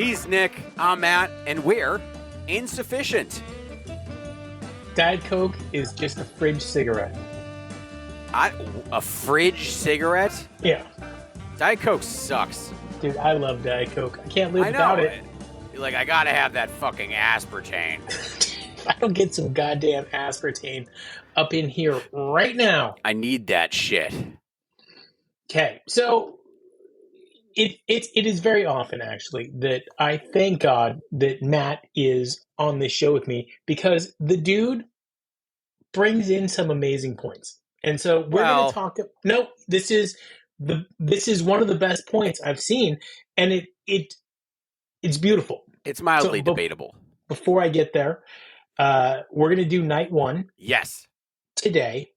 He's Nick, I'm Matt, and we're Insufficient. Diet Coke is just a fridge cigarette. A fridge cigarette? Yeah. Diet Coke sucks. Dude, I love Diet Coke. I can't live without it. You're like, I gotta have that fucking aspartame. I don't get some goddamn aspartame up in here right now. I need that shit. Okay, so it is very often, actually, that I thank God that Matt is on this show with me, because the dude brings in some amazing points. And so we're going to talk. No, this is one of the best points I've seen, and it's beautiful. It's mildly debatable. Before I get there, we're going to do night one. Yes. Today,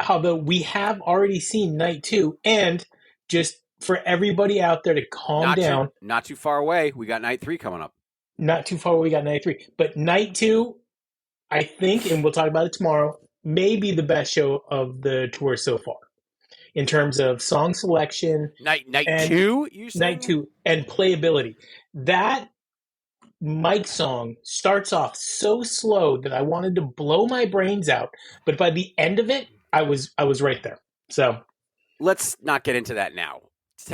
although we have already seen night two, and just for everybody out there to calm down. Not too far away. We got night three coming up. Not too far away. We got night three. But night two, I think, and we'll talk about it tomorrow, may be the best show of the tour so far in terms of song selection. Night two, you saying? Night two, and playability. That Mike song starts off so slow that I wanted to blow my brains out, but by the end of it, I was right there. So let's not get into that now.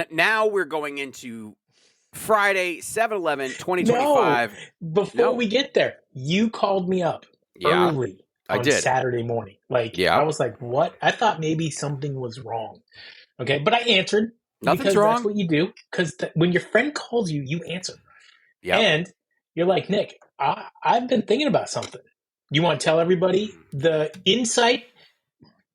Now we're going into Friday, 7/11/2025. Before we get there, you called me up early on Saturday morning. I was like, what? I thought maybe something was wrong. Okay, but I answered. Nothing's wrong. That's what you do. Because when your friend calls you, you answer. Yeah. And you're like, Nick, I've been thinking about something. You want to tell everybody the insight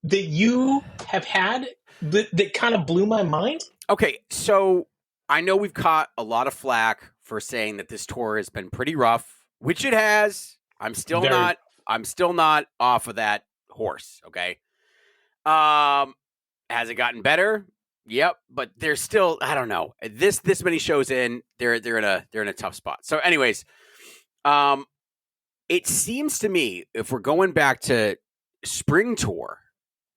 that you have had that kind of blew my mind? Okay, so I know we've caught a lot of flack for saying that this tour has been pretty rough, which it has. I'm still not off of that horse, okay? Has it gotten better? Yep, but there's still, I don't know. This many shows in, they're in a tough spot. So anyways, it seems to me, if we're going back to spring tour,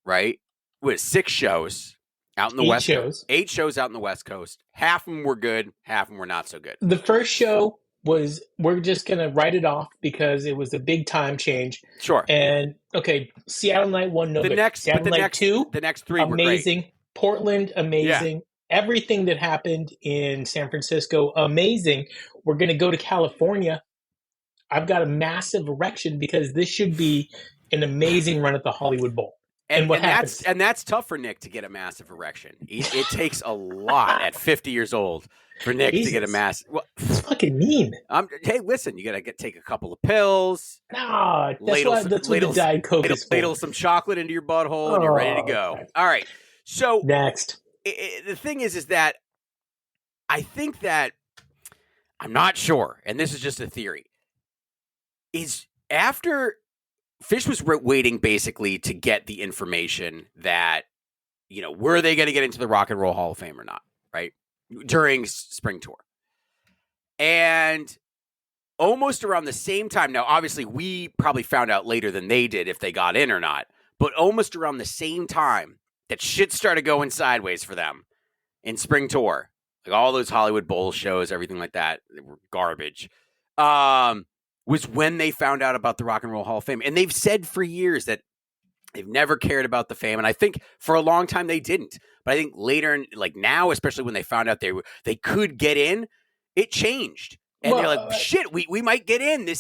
right? With 6 shows out in the West Coast. 8 shows out in the West Coast. Half of them were good, half of them were not so good. The first show was, we're just going to write it off because it was a big time change. Sure. And, okay, Seattle night 1, no good. Seattle night 2, the next 3 were amazing. Great. Portland, amazing. Yeah. Everything that happened in San Francisco, amazing. We're going to go to California. I've got a massive erection because this should be an amazing run at the Hollywood Bowl. And what happens? That's tough for Nick to get a massive erection. It takes a lot at 50 years old for Nick to get a massive. Well, that's fucking mean. Hey, listen, you got to take a couple of pills. No, that's what the Diet Coke is for. Ladle some chocolate into your butthole, and you're ready to go. Okay. All right. So next, the thing is that I think that I'm not sure, and this is just a theory. Is after Phish was waiting basically to get the information that, were they going to get into the Rock and Roll Hall of Fame or not, right? During spring tour. And almost around the same time, now obviously we probably found out later than they did if they got in or not, but almost around the same time that shit started going sideways for them in spring tour, like all those Hollywood Bowl shows, everything like that, they were garbage. Was when they found out about the Rock and Roll Hall of Fame. And they've said for years that they've never cared about the fame. And I think for a long time they didn't. But I think later, like now, especially when they found out they could get in, it changed. And they're like, shit, we might get in.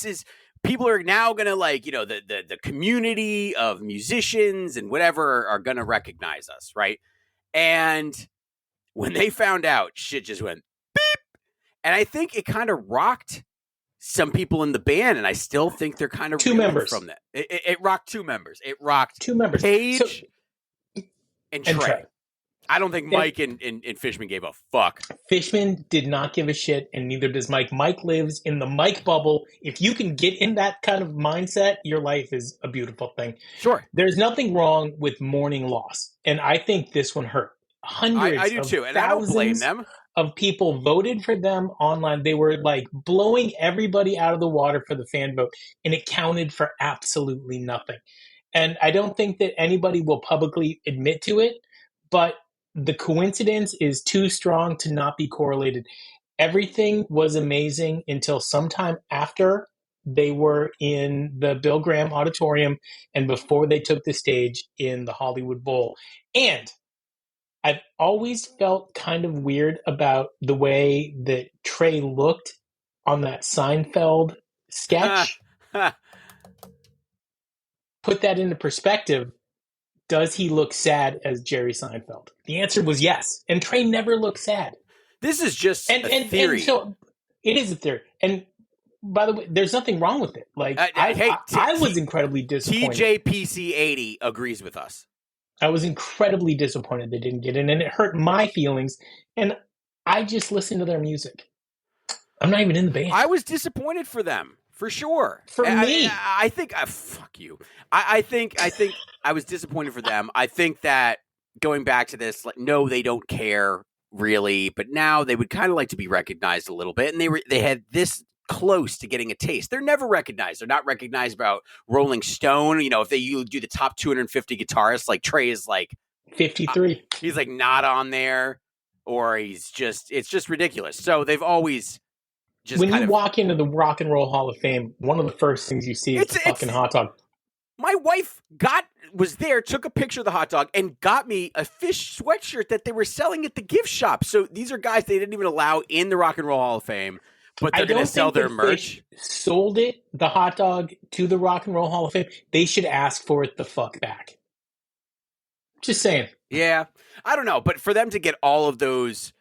People are now going to the community of musicians and whatever are going to recognize us, right? And when they found out, shit just went beep. And I think it kind of rocked some people in the band, and I still think they're kind of 2 members from that. It rocked 2 members. It rocked 2 members, Page and Trey. I don't think Mike and Fishman gave a fuck. Fishman did not give a shit, and neither does Mike. Mike lives in the Mike bubble. If you can get in that kind of mindset, your life is a beautiful thing. Sure. There's nothing wrong with mourning loss, and I think this one hurt. Hundreds I do too, and I don't blame them. Of people voted for them online. They were like blowing everybody out of the water for the fan vote, and it counted for absolutely nothing. And I don't think that anybody will publicly admit to it, but the coincidence is too strong to not be correlated. everything was amazing until sometime after they were in the Bill Graham Auditorium and before they took the stage in the Hollywood Bowl. And I've always felt kind of weird about the way that Trey looked on that Seinfeld sketch. Put that into perspective. Does he look sad as Jerry Seinfeld? The answer was yes. And Trey never looked sad. This is just a theory. And so it is a theory. And by the way, there's nothing wrong with it. Like I was incredibly disappointed. TJPC80 agrees with us. I was incredibly disappointed they didn't get in, and it hurt my feelings. And I just listened to their music. I'm not even in the band. I was disappointed for them, for sure. For me, I think fuck you. I think I was disappointed for them. I think that going back to this, like, no, they don't care really, but now they would kind of like to be recognized a little bit, and they had this close to getting a taste. They're never recognized. They're not recognized about Rolling Stone. You know, if you do the top 250 guitarists, like Trey is like 53. He's like not on there, or it's just ridiculous. So they've always just when you walk into the Rock and Roll Hall of Fame, one of the first things you see is the fucking hot dog. My wife was there, took a picture of the hot dog, and got me a Phish sweatshirt that they were selling at the gift shop. So these are guys they didn't even allow in the Rock and Roll Hall of Fame. But they're going to sell their merch. Sold it, the hot dog, to the Rock and Roll Hall of Fame. They should ask for it the fuck back. Just saying. Yeah. I don't know. But for them to get all of those,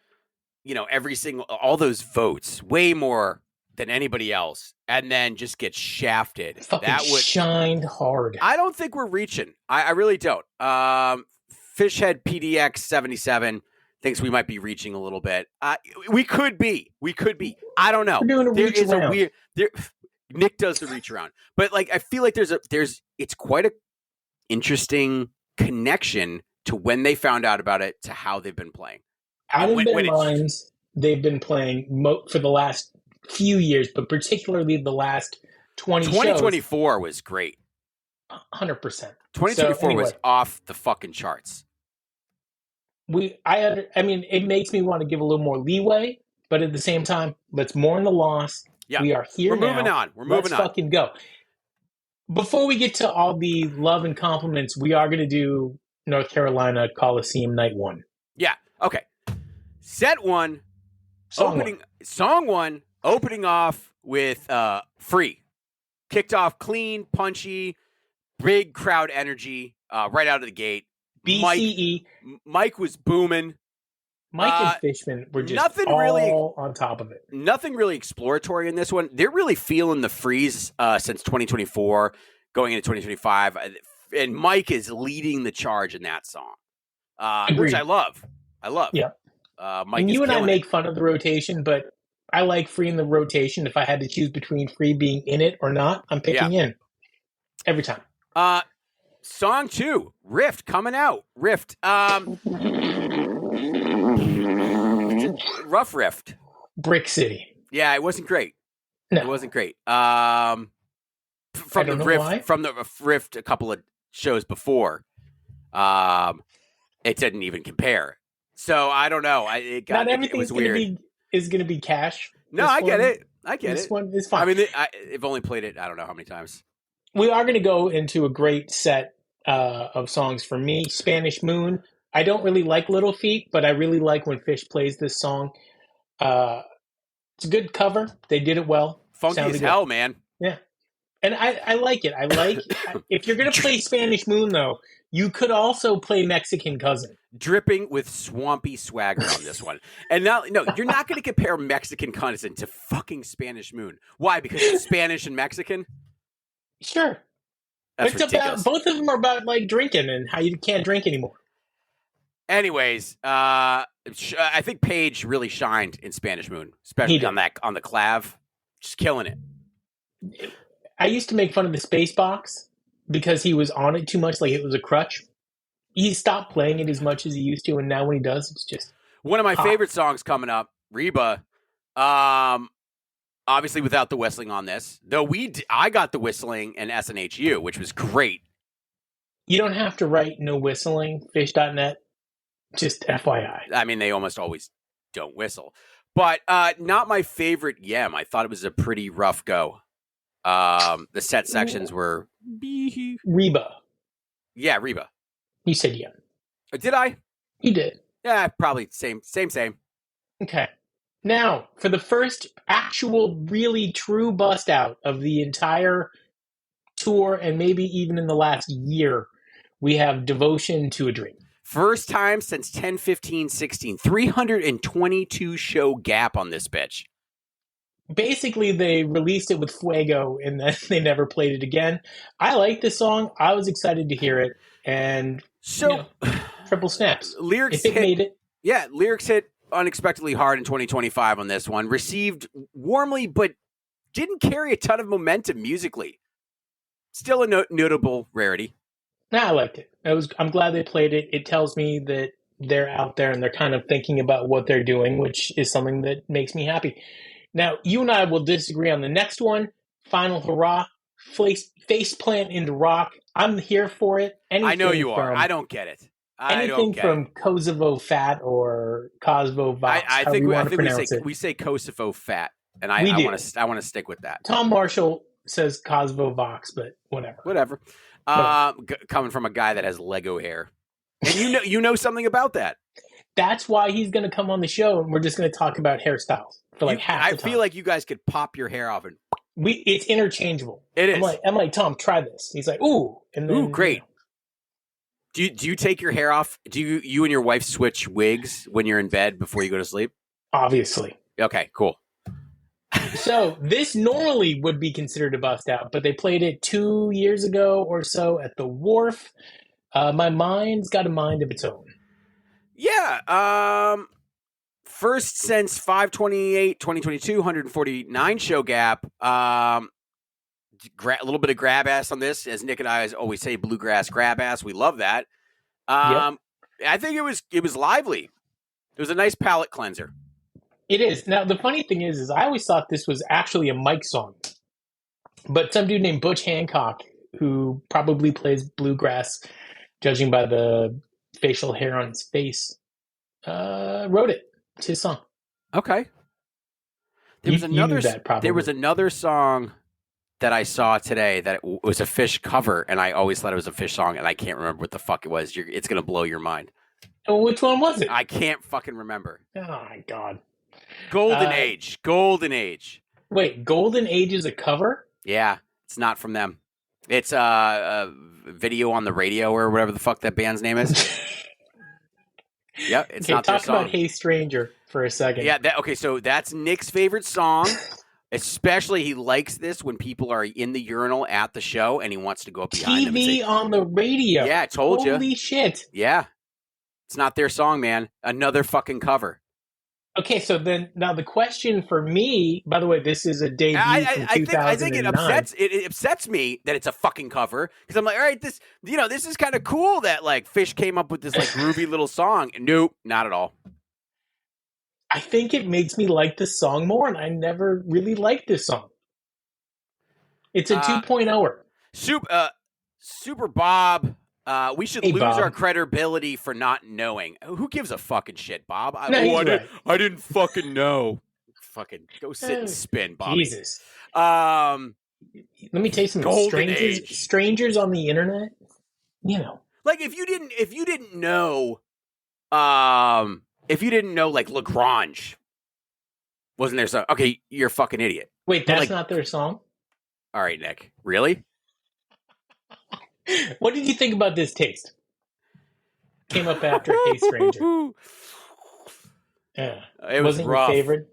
all those votes, way more than anybody else, and then just get shafted. Fucking shined hard. I don't think we're reaching. I really don't. Phish had PDX 77. Thinks we might be reaching a little bit. We could be. I don't know. We're doing a reach around. Nick does the reach around, but like I feel like it's quite a interesting connection to when they found out about it to how they've been playing. Out of their minds, they've been playing for the last few years, but particularly the last 2024 was great. 100%. 2024 was off the fucking charts. It makes me want to give a little more leeway, but at the same time, let's mourn the loss. Yeah. We are here now. We're moving on. Let's fucking go. Before we get to all the love and compliments, we are going to do North Carolina Coliseum Night 1. Yeah. Okay. Set 1. Song 1. Opening off with Free. Kicked off clean, punchy, big crowd energy right out of the gate. BCE. Mike was booming. Mike and Fishman were just on top of it. Nothing really exploratory in this one. They're really feeling the freeze since 2024, going into 2025. And Mike is leading the charge in that song, which I love. Yeah. Mike, and you and I make fun of the rotation, but I like Free in the rotation. If I had to choose between Free being in it or not, I'm picking in every time. Song 2, Rift, coming out. Rift. Rough Rift. Brick City. Yeah, it wasn't great. No. It wasn't great. From the Rift a couple of shows before, it didn't even compare. So I don't know. It was weird. Is going to be cash. No, I get it. This one is fine. I mean, I've only played it, I don't know how many times. We are going to go into a great set of songs for me. Spanish Moon. I don't really like Little Feat, but I really like when Phish plays this song. It's a good cover. They did it well. Funky as hell, man. Yeah. And I like it. If you're going to play Spanish Moon, though, you could also play Mexican Cousin. Dripping with swampy swagger on this one. And now, no, you're not going to compare Mexican Cousin to fucking Spanish Moon. Why? Because it's Spanish and Mexican? Sure. That's ridiculous. Both of them are about like drinking and how you can't drink anymore. Anyways, I think Paige really shined in Spanish Moon, especially on the clav, just killing it. I used to make fun of the Space Box because he was on it too much, like it was a crutch. He stopped playing it as much as he used to, and now when he does, it's just one of my favorite songs coming up, Reba. Obviously, without the whistling on this, though, I got the whistling in SNHU, which was great. You don't have to write no whistling, Phish.net. Just FYI. I mean, they almost always don't whistle. But not my favorite Yem. I thought it was a pretty rough go. The set sections were... Reba. Yeah, Reba. You said yeah. Did I? You did. Yeah, probably same. Okay. Now, for the first actual, really true bust out of the entire tour, and maybe even in the last year, we have Devotion to a Dream. First time since 10/15/16. 322 show gap on this bitch. Basically, they released it with Fuego, and then they never played it again. I like this song. I was excited to hear it, and so triple snaps. Lyrics if it made it. Yeah, lyrics hit unexpectedly hard in 2025 on this one. Received warmly, but didn't carry a ton of momentum musically. Still a notable rarity. Nah, I liked it. I'm glad they played it. It tells me that they're out there and they're kind of thinking about what they're doing, which is something that makes me happy. Now, you and I will disagree on the next one. Final Hurrah. Face plant into rock. I'm here for it. I know you are. I don't get it. Anything from Kosovo Fat or Kosovo Vox. I think we say Kosovo Fat, and I want to stick with that. Tom Marshall says Kosovo Vox, but whatever. Coming from a guy that has Lego hair, and you know something about that. That's why he's going to come on the show, and we're just going to talk about hairstyles for like half the time. I feel like you guys could pop your hair off and it's interchangeable. It is. I'm like, Tom, try this. He's like, ooh, and then, ooh, great. Do you take your hair off? Do you and your wife switch wigs when you're in bed before you go to sleep? Obviously. Okay, cool. So this normally would be considered a bust out, but they played it 2 years ago or so at the Wharf. My mind's got a mind of its own. Yeah. First since 5/28/2022, 149 show gap. A little bit of grab ass on this, as Nick and I always say, bluegrass grab ass. We love that. I think it was lively. It was a nice palate cleanser. It is. Now the funny thing is I always thought this was actually a Mike song, but some dude named Butch Hancock, who probably plays bluegrass, judging by the facial hair on his face, wrote it. It's his song. Okay. There was another song that I saw today that was a Phish cover, and I always thought it was a Phish song, and I can't remember what the fuck it was. It's going to blow your mind. Oh, which one was it? I can't fucking remember. Oh, my God. Golden Age. Wait, Golden Age is a cover? Yeah, it's not from them. It's a video on the radio or whatever the fuck that band's name is. Yeah, it's not their song. Talk about Hey Stranger for a second. Yeah, so that's Nick's favorite song. Especially he likes this when people are in the urinal at the show and he wants to go up behind them and say, on the radio. Yeah, I told you. Holy shit. Yeah. It's not their song, man. Another fucking cover. Okay, so then now the question for me, by the way, this is a debut from 2009. I think it upsets me that it's a fucking cover because I'm like, all right, this is kind of cool that like Phish came up with this like groovy little song. Nope, not at all. I think it makes me like this song more, and I never really liked this song. It's a 2.0-er. Super Bob. We should lose Bob. our credibility for not knowing. Who gives a fucking shit, Bob? I didn't fucking know. Fucking go sit and spin, Bob. Jesus. Let me tell you something. Strangers on the internet, like if you didn't know, like Lagrange wasn't their song. Okay, you're a fucking idiot. Wait, that's not their song? All right, Nick. Really? What did you think about this taste? Came up after Hey Stranger. Yeah. It was rough. Your favorite?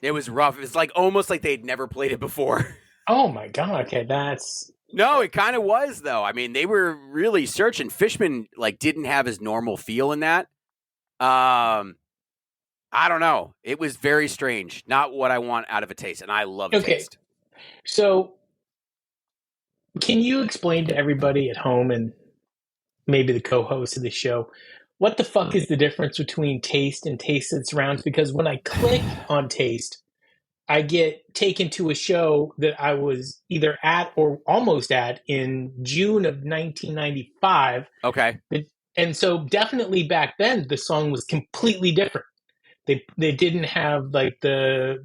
It was rough. It was like almost like they'd never played it before. Oh my God. Okay, that's... No, it kind of was, though. I mean, they were really searching. Fishman, like, didn't have his normal feel in that. I don't know. It was very strange. Not what I want out of a taste, and I love taste. So... can you explain to everybody at home and maybe the co-host of the show, what the fuck is the difference between taste and taste that surrounds? Because when I click on taste, I get taken to a show that I was either at or almost at in June of 1995. Okay. And so definitely back then, the song was completely different. They didn't have like the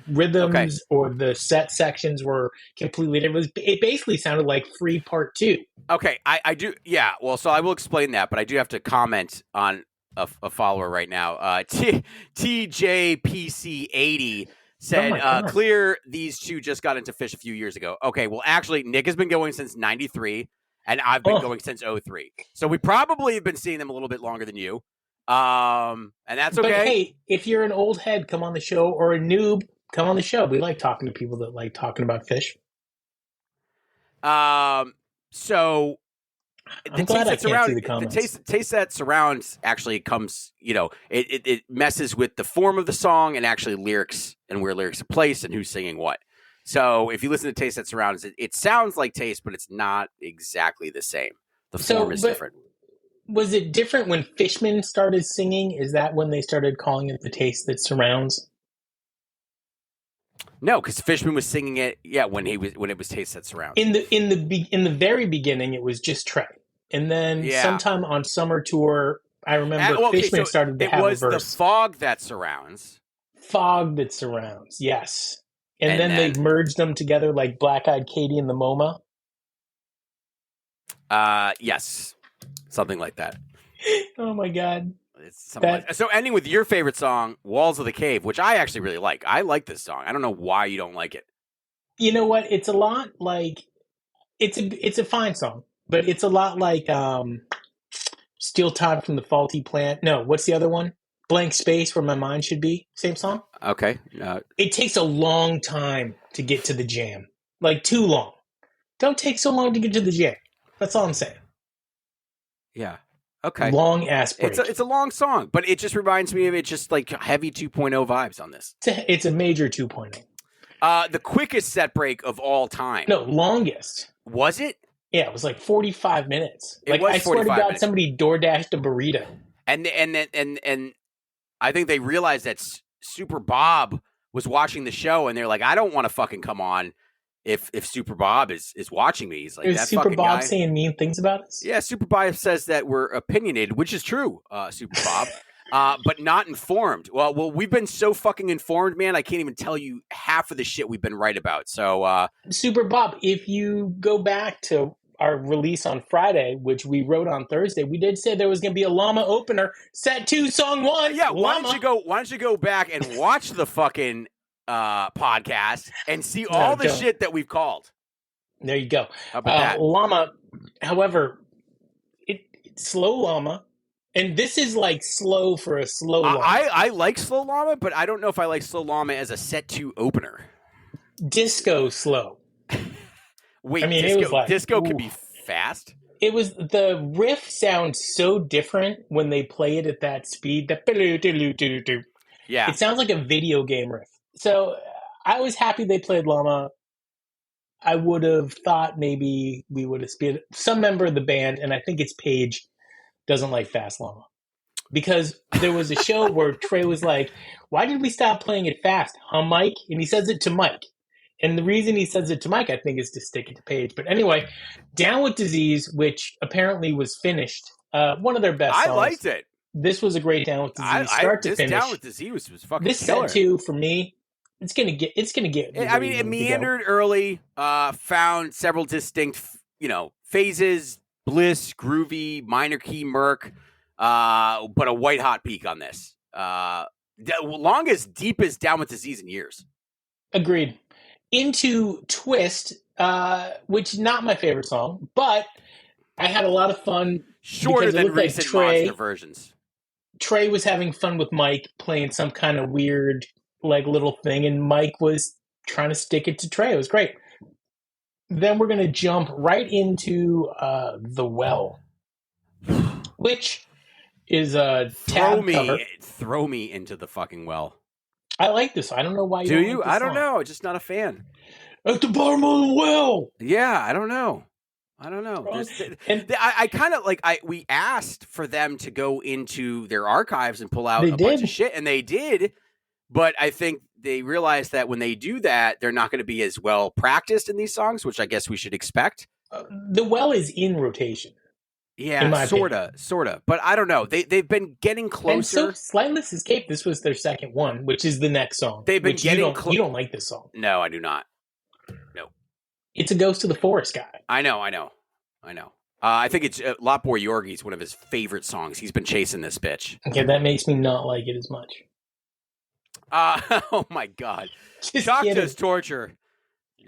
rhythms or the set sections were completely different. It basically sounded like Free Part 2. Okay, I do. Yeah, well, so I will explain that, but I do have to comment on a follower right now. TJPC80 said, clear these two just got into Phish a few years ago. Okay, well, actually, Nick has been going since 93, and I've been going since 03. So we probably have been seeing them a little bit longer than you. And that's okay. But hey, if you're an old head, come on the show, or a noob, come on the show. We like talking to people that like talking about Phish. So I'm glad I can't see the comments. The taste that surrounds actually comes, it messes with the form of the song and actually lyrics and where lyrics are placed and who's singing what. So if you listen to Taste That Surrounds, it sounds like Taste, but it's not exactly the same. The form is different. Was it different when Fishman started singing? Is that when they started calling it the Taste That Surrounds? No, because Fishman was singing it. Yeah, when it was Taste That Surrounds. In the very beginning, it was just Trey, and then sometime on summer tour, I remember Fishman started to have a verse. It was the Fog That Surrounds. Fog That Surrounds, yes. And then they merged them together like Black Eyed Katie and the MoMA. Yes, something like that. Oh my God. So ending with your favorite song, Walls of the Cave, which I actually really like. I like this song. I don't know why you don't like it. You know what? It's a lot like it's a fine song, but it's a lot like Steel Tied from the Faulty Plant. No, what's the other one? Blank Space, Where My Mind Should Be. Same song? Okay. It takes a long time to get to the jam. Like too long. Don't take so long to get to the jam. That's all I'm saying. Yeah. Okay. Long ass break. It's a long song, but it just reminds me of it just like heavy 2.0 vibes on this. It's a major 2.0. The quickest set break of all time. No, longest. Was it? Yeah, it was like 45 minutes. It was 45 I swear to God, minutes. somebody DoorDashed a burrito. And I think they realized that Super Bob was watching the show, and they're like, I don't want to fucking come on if Super Bob is watching me. He's like, is Super Bob saying mean things about us? Yeah, Super Bob says that we're opinionated, which is true, Super Bob, but not informed. Well, we've been so fucking informed, man. I can't even tell you half of the shit we've been right about. So, Super Bob, if you go back to our release on Friday, which we wrote on Thursday, we did say there was going to be a Llama opener, set 2, song 1. Yeah, why don't you go back and watch the fucking podcast and see all the shit that we've called. There you go. How about that? Llama, however, it's slow Llama, and this is like slow for a slow Llama. I like slow Llama, but I don't know if I like slow Llama as a set 2 opener. Disco slow. Wait, I mean, it was like, disco can be fast? It was, the riff sounds so different when they play it at that speed. Yeah. It sounds like a video game riff. So I was happy they played Llama. I would have thought maybe we would have sped some member of the band, and I think it's Paige, doesn't like fast Llama. Because there was a show where Trey was like, why did we stop playing it fast? Huh, Mike? And he says it to Mike. And the reason he says it to Mike, I think, is to stick it to Paige. But anyway, Down with Disease, which apparently was finished, one of their best songs. I liked it. This was a great Down with Disease, start to finish. Down with Disease was fucking this killer. Set 2, for me, it's gonna get. I mean, it meandered early. Found several distinct, phases: bliss, groovy, minor key, murk. But a white hot peak on this. Longest, deepest Down with Disease in years. Agreed. Into Twist, which not my favorite song, but I had a lot of fun. Shorter than recent monster versions. Trey was having fun with Mike playing some kind of weird, like, little thing, and Mike was trying to stick it to Trey. It was great. Then we're going to jump right into The Well, which is a tab cover. Throw me into the fucking well. I like this. I don't know why you do. Don't you? like this I don't song. know. Just not a fan. At the bottom of the well. Yeah, I don't know. I kind of like. We asked for them to go into their archives and pull out bunch of shit, and they did. But I think they realized that when they do that, they're not going to be as well practiced in these songs, which I guess we should expect. The Well is in rotation. Yeah, in my sorta. But I don't know. They've been getting And so, closer. Slightless Escape, this was their second one, which is the next song. They've been which getting you don't like this song. No, I do not. No. It's a Ghost of the Forest guy. I know. I think it's Lot Boy Yorgie's one of his favorite songs. He's been chasing this bitch. Okay, that makes me not like it as much. Oh my God. Just Shocked kidding. as torture.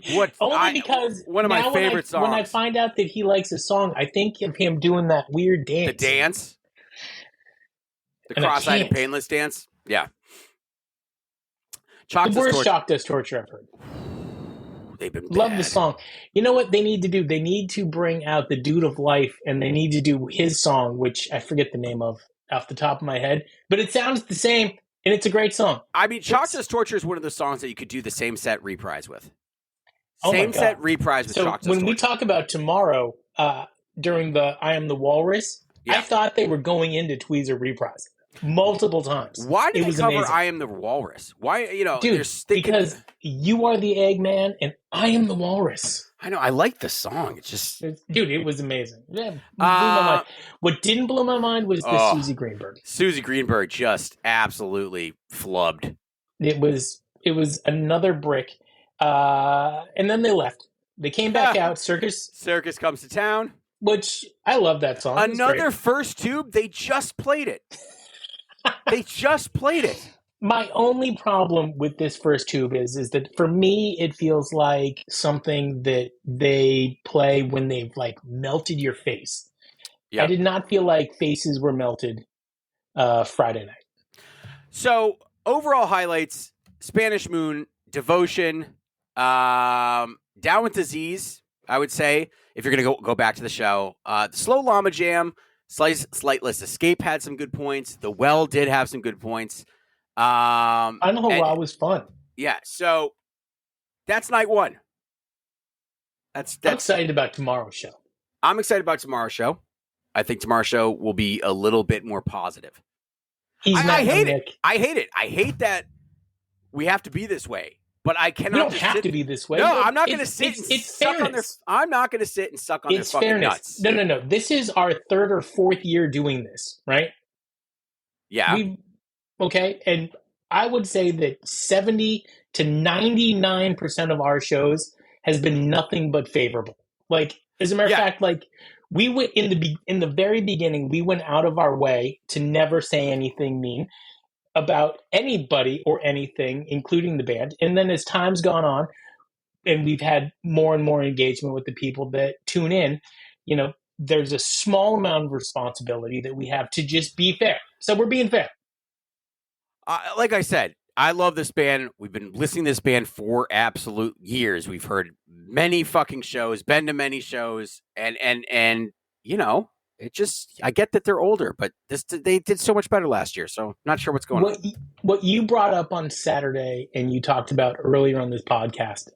Because one of my favorite songs. When I find out that he likes a song, I think of him doing that weird dance. The dance? The cross-eyed and painless dance? Yeah. The worst Shocked as torture I've heard. They've been Love bad. the song. You know what they need to do? They need to bring out the Dude of Life, and they need to do his song, which I forget the name of off the top of my head, but it sounds the same, and it's a great song. I mean, Shocked as Torture is one of the songs that you could do the same set reprise with. Oh same set reprise with Shocked as Torture. When we talk about tomorrow, during the I Am the Walrus, I thought they were going into Tweezer reprise multiple times. Why did they cover amazing. I Am the Walrus? Why, Dude, because you are the Eggman and I am the Walrus. I know, I like the song. It's just... Dude, it was amazing. Yeah, blew my mind. What didn't blow my mind was the Susie Greenberg. Susie Greenberg just absolutely flubbed. It was another brick. And then they left. They came back out. Circus Comes to Town. Which, I love that song. Another First Tube. They just played it. My only problem with this First Tube is that for me, it feels like something that they play when they've like melted your face. Yep. I did not feel like faces were melted Friday night. So overall highlights: Spanish Moon, Devotion, Down with Disease. I would say if you're going to go back to the show, the Slow Llama Jam, Slightless Escape had some good points. The Well did have some good points. I know Raw was fun. Yeah, so that's night one. That's I'm excited about tomorrow's show. I'm excited about tomorrow's show. I think tomorrow's show will be a little bit more positive. I hate it. I hate that we have to be this way. But I cannot. We don't have to be this way. No, I'm not going to sit and suck on their. I'm not going to sit and suck on their fucking nuts. No. This is our third or fourth year doing this, right? Yeah. Okay, and I would say that 70 to 99% of our shows has been nothing but favorable. Like, as a matter of fact, like we went in the very beginning, we went out of our way to never say anything mean about anybody or anything, including the band. And then as time's gone on, and we've had more and more engagement with the people that tune in, there's a small amount of responsibility that we have to just be fair. So we're being fair. Like I said, I love this band. We've been listening to this band for absolute years. We've heard many fucking shows, been to many shows, and it just, I get that they're older, but they did so much better last year. So not sure what's going on. What you brought up on Saturday and you talked about earlier on this podcast,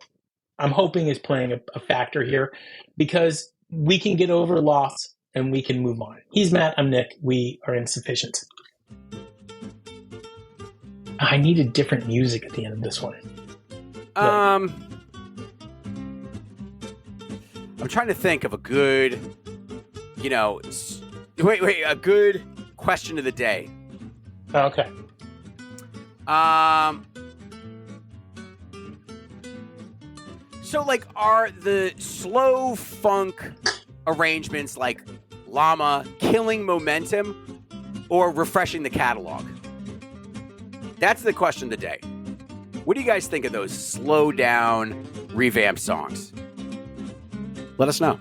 I'm hoping is playing a factor here because we can get over loss and we can move on. He's Matt. I'm Nick. We are Insufficient. I needed different music at the end of this one. I'm trying to think of a good, a good question of the day. Okay. So, like, are the slow funk arrangements like Llama killing momentum or refreshing the catalog? That's the question of the day. What do you guys think of those slow down, revamped songs? Let us know.